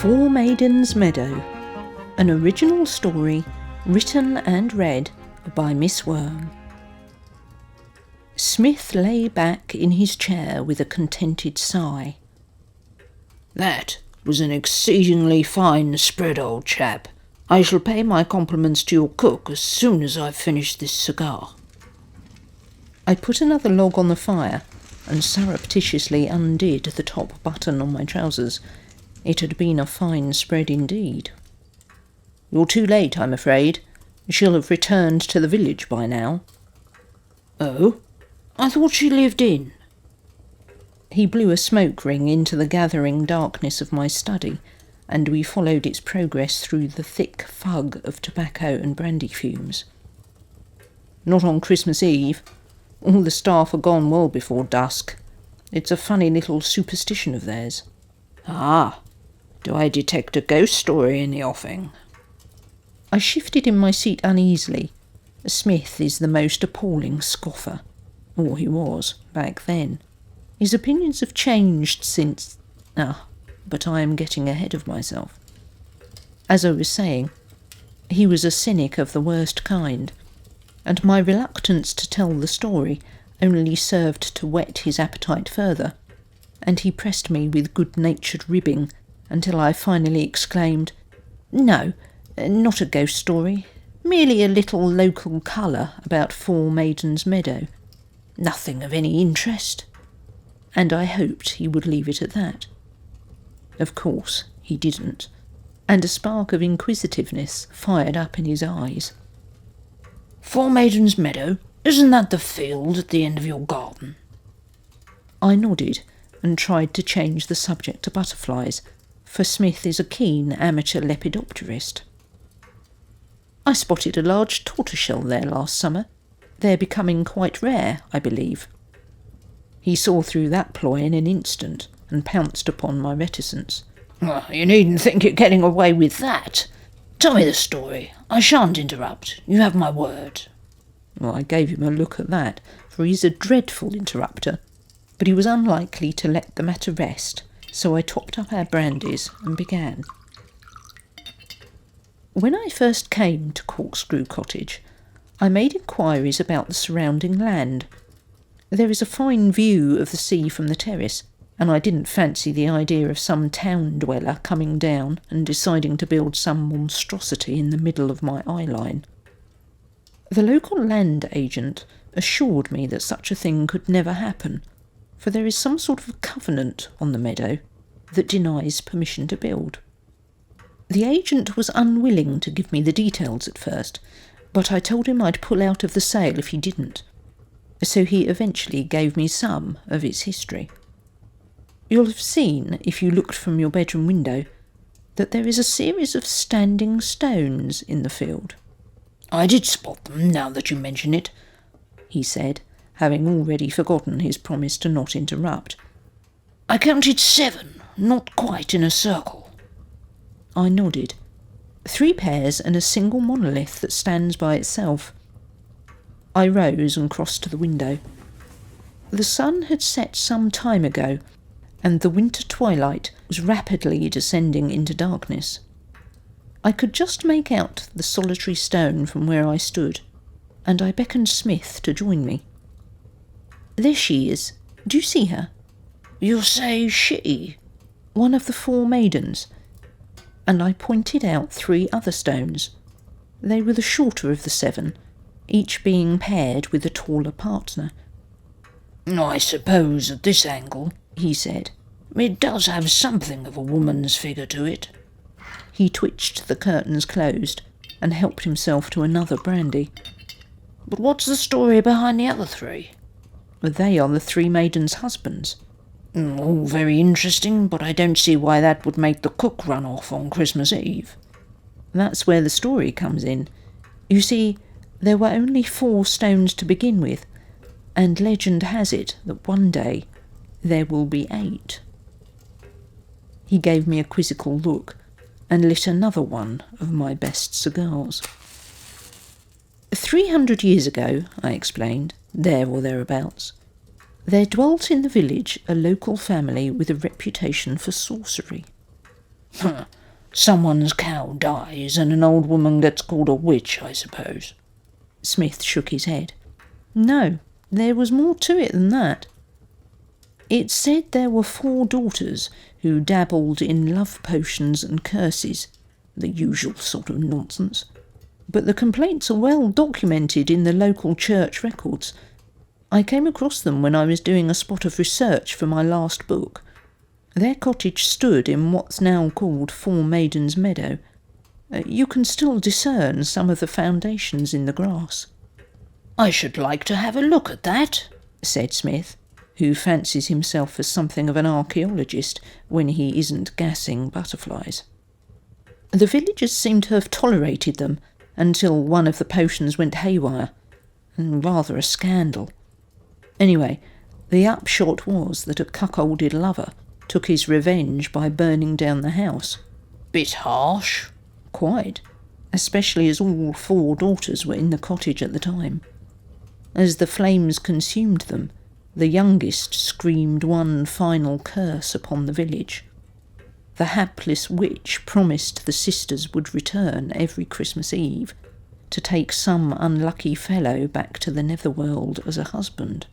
Four Maidens Meadow, an original story written and read by Miss Worm. Smith lay back in his chair with a contented sigh. That was an exceedingly fine spread, old chap. I shall pay my compliments to your cook as soon as I've finished this cigar. I put another log on the fire and surreptitiously undid the top button on my trousers. It had been a fine spread indeed. You're too late, I'm afraid. She'll have returned to the village by now. Oh? I thought she lived in. He blew a smoke ring into the gathering darkness of my study, and we followed its progress through the thick fug of tobacco and brandy fumes. Not on Christmas Eve. All the staff are gone well before dusk. It's a funny little superstition of theirs. Ah, do I detect a ghost story in the offing? I shifted in my seat uneasily. Smith is the most appalling scoffer. Or he was, back then. His opinions have changed since... but I am getting ahead of myself. As I was saying, he was a cynic of the worst kind, and my reluctance to tell the story only served to whet his appetite further, and he pressed me with good-natured ribbing until I finally exclaimed, "No, not a ghost story, merely a little local colour about Four Maidens Meadow. Nothing of any interest." And I hoped he would leave it at that. Of course, he didn't, and a spark of inquisitiveness fired up in his eyes. Four Maidens Meadow? Isn't that the field at the end of your garden? I nodded and tried to change the subject to butterflies, for Smith is a keen amateur lepidopterist. I spotted a large tortoiseshell there last summer. They're becoming quite rare, I believe. He saw through that ploy in an instant and pounced upon my reticence. Well, you needn't think you're getting away with that. Tell me the story. I shan't interrupt. You have my word. Well, I gave him a look at that, for he's a dreadful interrupter, but he was unlikely to let the matter rest, so I topped up our brandies and began. When I first came to Corkscrew Cottage, I made inquiries about the surrounding land. There is a fine view of the sea from the terrace, and I didn't fancy the idea of some town dweller coming down and deciding to build some monstrosity in the middle of my eye line. The local land agent assured me that such a thing could never happen, for there is some sort of covenant on the meadow that denies permission to build. The agent was unwilling to give me the details at first, but I told him I'd pull out of the sale if he didn't, so he eventually gave me some of its history. You'll have seen, if you looked from your bedroom window, that there is a series of standing stones in the field. I did spot them, now that you mention it, he said, having already forgotten his promise to not interrupt. I counted 7, not quite in a circle. I nodded. 3 pairs and a single monolith that stands by itself. I rose and crossed to the window. The sun had set some time ago, and the winter twilight was rapidly descending into darkness. I could just make out the solitary stone from where I stood, and I beckoned Smith to join me. There she is. Do you see her? You say she? One of the 4 maidens. And I pointed out 3 other stones. They were the shorter of the 7, each being paired with a taller partner. I suppose at this angle, he said, it does have something of a woman's figure to it. He twitched the curtains closed and helped himself to another brandy. But what's the story behind the other 3? They are the 3 maidens' husbands. All very interesting, but I don't see why that would make the cook run off on Christmas Eve. That's where the story comes in. You see, there were only 4 stones to begin with, and legend has it that one day there will be 8. He gave me a quizzical look and lit another one of my best cigars. 300 years ago, I explained, there or thereabouts, there dwelt in the village a local family with a reputation for sorcery. Someone's cow dies and an old woman gets called a witch, I suppose. Smith shook his head. No, there was more to it than that. It said there were 4 daughters who dabbled in love potions and curses, the usual sort of nonsense. But the complaints are well documented in the local church records. I came across them when I was doing a spot of research for my last book. Their cottage stood in what's now called Four Maidens Meadow. You can still discern some of the foundations in the grass. I should like to have a look at that, said Smith, who fancies himself as something of an archaeologist when he isn't gassing butterflies. The villagers seem to have tolerated them until one of the potions went haywire, and rather a scandal. Anyway, the upshot was that a cuckolded lover took his revenge by burning down the house. Bit harsh. Quite, especially as all 4 daughters were in the cottage at the time. As the flames consumed them, the youngest screamed one final curse upon the village. The hapless witch promised the sisters would return every Christmas Eve to take some unlucky fellow back to the netherworld as a husband.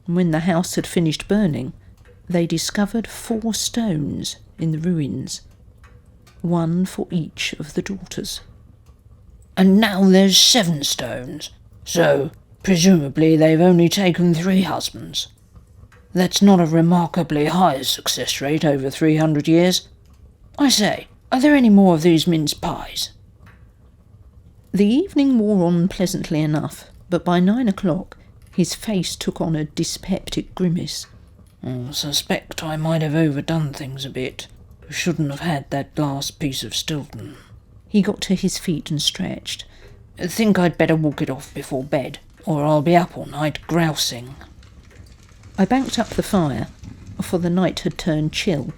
When the house had finished burning, they discovered 4 stones in the ruins, 1 for each of the daughters. And now there's 7 stones, so presumably they've only taken 3 husbands. That's not a remarkably high success rate over 300 years. I say, are there any more of these mince pies? The evening wore on pleasantly enough, but by 9 o'clock his face took on a dyspeptic grimace. I suspect I might have overdone things a bit. Shouldn't have had that last piece of Stilton. He got to his feet and stretched. Think I'd better walk it off before bed, or I'll be up all night grousing. I banked up the fire, for the night had turned chill,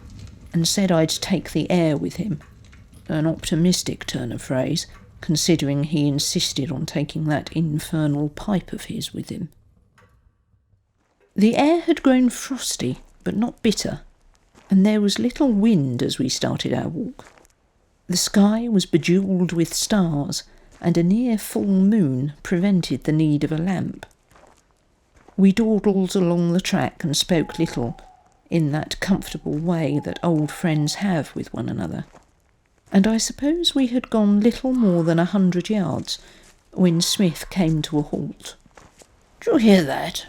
and said I'd take the air with him. An optimistic turn of phrase, considering he insisted on taking that infernal pipe of his with him. The air had grown frosty, but not bitter, and there was little wind as we started our walk. The sky was bejewelled with stars, and a near full moon prevented the need of a lamp. We dawdled along the track and spoke little, in that comfortable way that old friends have with one another. And I suppose we had gone little more than 100 yards when Smith came to a halt. "Do you hear that?"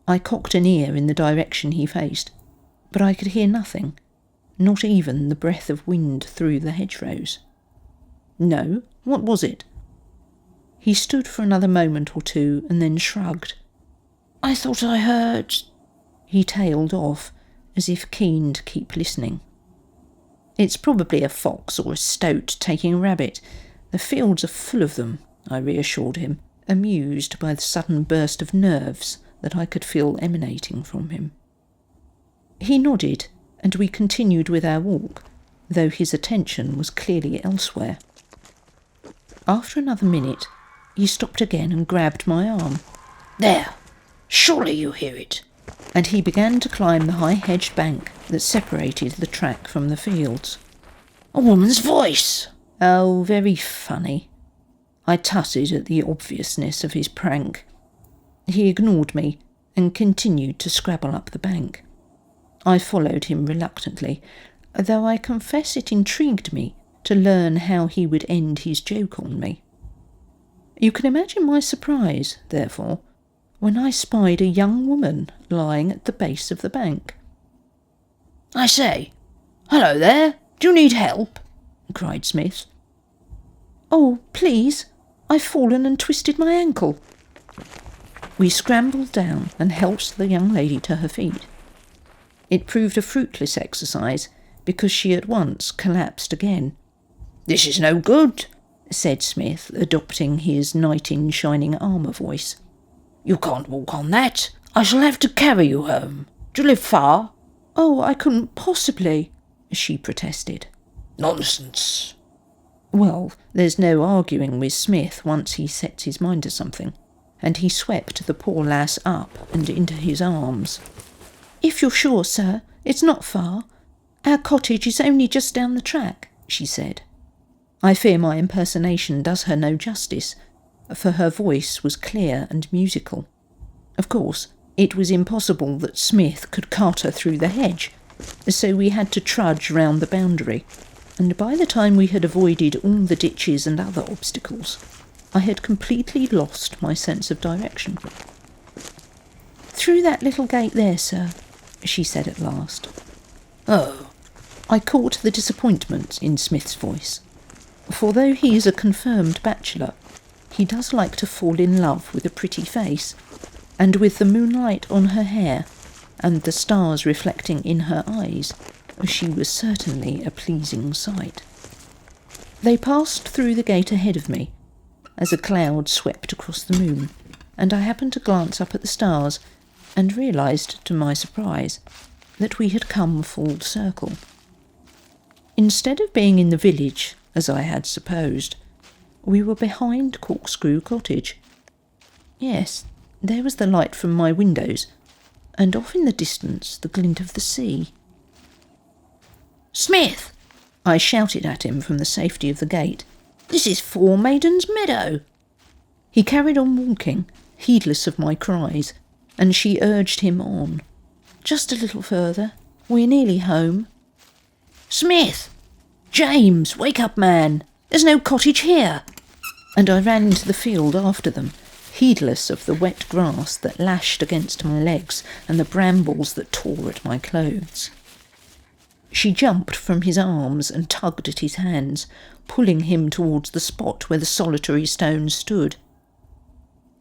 I cocked an ear in the direction he faced, but I could hear nothing, not even the breath of wind through the hedgerows. No, what was it? He stood for another moment or two and then shrugged. "I thought I heard—" He tailed off, as if keen to keep listening. "It's probably a fox or a stoat taking a rabbit. The fields are full of them," I reassured him, amused by the sudden burst of nerves that I could feel emanating from him. He nodded, and we continued with our walk, though his attention was clearly elsewhere. After another minute, he stopped again and grabbed my arm. "There! Surely you hear it!" And he began to climb the high-hedged bank that separated the track from the fields. "A woman's voice!" Oh, very funny. I tutted at the obviousness of his prank. He ignored me and continued to scrabble up the bank. I followed him reluctantly, though I confess it intrigued me to learn how he would end his joke on me. You can imagine my surprise, therefore, when I spied a young woman lying at the base of the bank. "I say, hello there, do you need help?" cried Smith. "Oh, please, I've fallen and twisted my ankle." We scrambled down and helped the young lady to her feet. It proved a fruitless exercise, because she at once collapsed again. "This is no good," said Smith, adopting his knight-in-shining armour voice. "You can't walk on that. I shall have to carry you home. Do you live far?" "Oh, I couldn't possibly," she protested. "Nonsense." Well, there's no arguing with Smith once he sets his mind to something, and he swept the poor lass up and into his arms. "If you're sure, sir, it's not far. "Our cottage is only just down the track," she said. I fear my impersonation does her no justice, for her voice was clear and musical. Of course, it was impossible that Smith could cart her through the hedge, so we had to trudge round the boundary, and by the time we had avoided all the ditches and other obstacles, I had completely lost my sense of direction. "Through that little gate there, sir," she said at last. "Oh." I caught the disappointment in Smith's voice, for though he is a confirmed bachelor, he does like to fall in love with a pretty face, and with the moonlight on her hair and the stars reflecting in her eyes, she was certainly a pleasing sight. They passed through the gate ahead of me, as a cloud swept across the moon, and I happened to glance up at the stars and realised, to my surprise, that we had come full circle. Instead of being in the village, as I had supposed, we were behind Corkscrew Cottage. Yes, there was the light from my windows, and off in the distance the glint of the sea. "Smith!" I shouted at him from the safety of the gate. "This is Four Maidens Meadow." He carried on walking, heedless of my cries, and she urged him on. "Just a little further. We're nearly home." "Smith! James, wake up, man! There's no cottage here!" And I ran into the field after them, heedless of the wet grass that lashed against my legs and the brambles that tore at my clothes. She jumped from his arms and tugged at his hands, pulling him towards the spot where the solitary stone stood.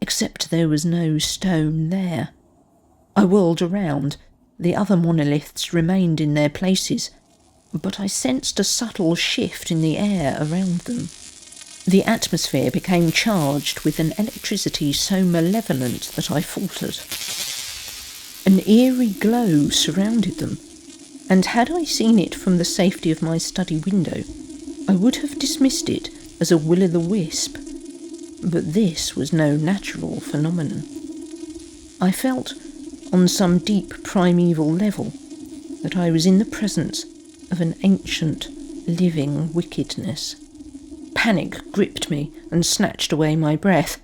Except there was no stone there. I whirled around. The other monoliths remained in their places, but I sensed a subtle shift in the air around them. The atmosphere became charged with an electricity so malevolent that I faltered. An eerie glow surrounded them, and had I seen it from the safety of my study window, I would have dismissed it as a will-o'-the-wisp. But this was no natural phenomenon. I felt, on some deep primeval level, that I was in the presence of an ancient, living wickedness. Panic gripped me and snatched away my breath,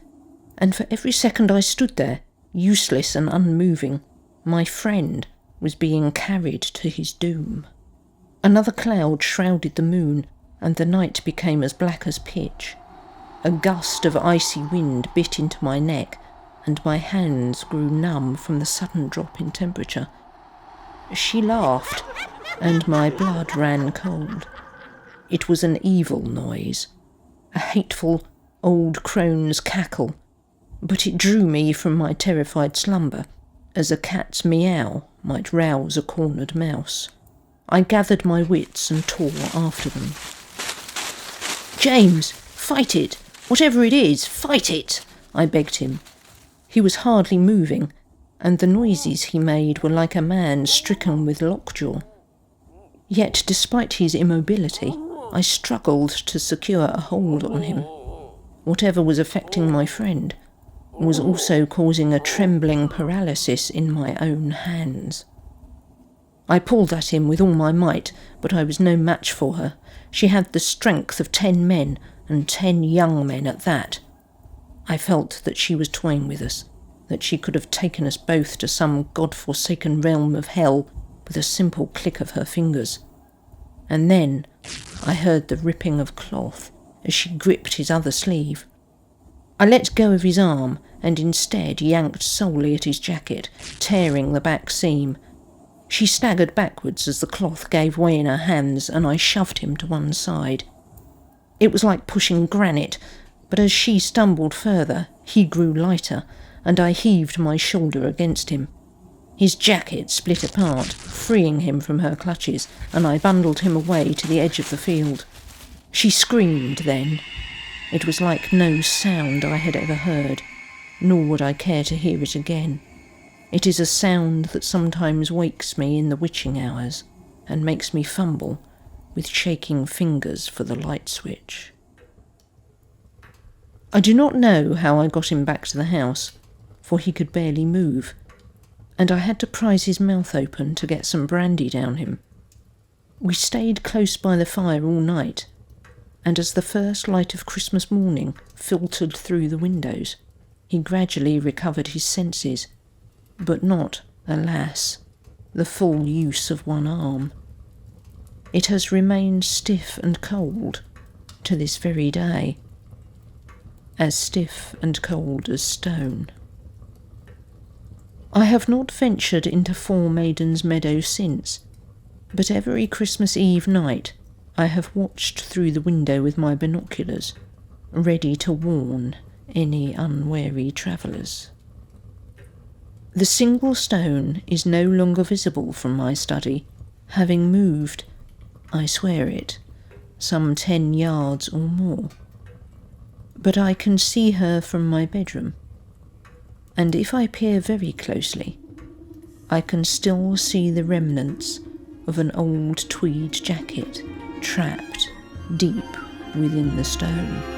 and for every second I stood there, useless and unmoving, my friend was being carried to his doom. Another cloud shrouded the moon, and the night became as black as pitch. A gust of icy wind bit into my neck, and my hands grew numb from the sudden drop in temperature. She laughed, and my blood ran cold. It was an evil noise, a hateful old crone's cackle, but it drew me from my terrified slumber, as a cat's meow might rouse a cornered mouse. I gathered my wits and tore after them. "James, fight it! Whatever it is, fight it!" I begged him. He was hardly moving, and the noises he made were like a man stricken with lockjaw. Yet, despite his immobility, I struggled to secure a hold on him. Whatever was affecting my friend was also causing a trembling paralysis in my own hands. I pulled at him with all my might, but I was no match for her. She had the strength of 10 men, and 10 young men at that. I felt that she was toying with us, that she could have taken us both to some god-forsaken realm of hell with a simple click of her fingers. And then I heard the ripping of cloth as she gripped his other sleeve. I let go of his arm and instead yanked solely at his jacket, tearing the back seam. She staggered backwards as the cloth gave way in her hands, and I shoved him to one side. It was like pushing granite, but as she stumbled further, he grew lighter, and I heaved my shoulder against him. His jacket split apart, freeing him from her clutches, and I bundled him away to the edge of the field. She screamed then. It was like no sound I had ever heard, nor would I care to hear it again. It is a sound that sometimes wakes me in the witching hours, and makes me fumble with shaking fingers for the light switch. I do not know how I got him back to the house, for he could barely move, and I had to prise his mouth open to get some brandy down him. We stayed close by the fire all night, and as the first light of Christmas morning filtered through the windows, he gradually recovered his senses, but not, alas, the full use of one arm. It has remained stiff and cold to this very day, as stiff and cold as stone. I have not ventured into Four Maidens Meadow since, but every Christmas Eve night I have watched through the window with my binoculars, ready to warn any unwary travellers. The single stone is no longer visible from my study, having moved, I swear it, some 10 yards or more. But I can see her from my bedroom, and if I peer very closely, I can still see the remnants of an old tweed jacket trapped deep within the stone.